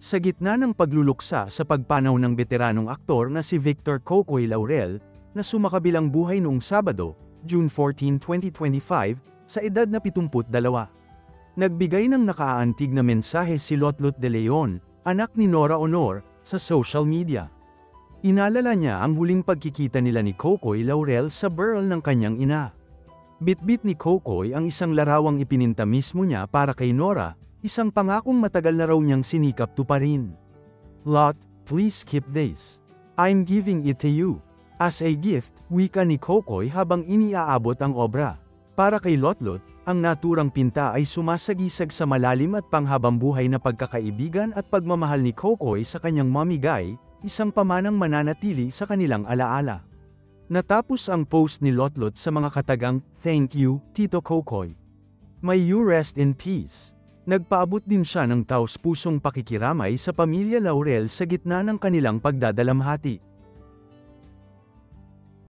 Sa gitna ng pagluluksa sa pagpanaw ng veteranong aktor na si Victor Cocoy Laurel, na sumakabilang buhay noong Sabado, June 14, 2025, sa edad na 72. Nagbigay ng nakaaantig na mensahe si Lotlot de Leon, anak ni Nora Honor, sa social media. Inalala niya ang huling pagkikita nila ni Cocoy Laurel sa burl ng kanyang ina. Bitbit ni Cocoy ang isang larawang ipininta mismo niya para kay Nora, isang pangakong matagal na raw niyang sinikap tuparin. "Lot, please keep this. I'm giving it to you. As a gift," wika ni Cocoy habang iniaabot ang obra. Para kay Lotlot, ang naturang pinta ay sumasagisag sa malalim at panghabambuhay na pagkakaibigan at pagmamahal ni Cocoy sa kanyang mommy Guy, isang pamanang mananatili sa kanilang alaala. Natapos ang post ni Lotlot sa mga katagang, "Thank you, Tito Cocoy. May you rest in peace." Nagpaabot din siya ng taos-pusong pakikiramay sa pamilya Laurel sa gitna ng kanilang pagdadalamhati.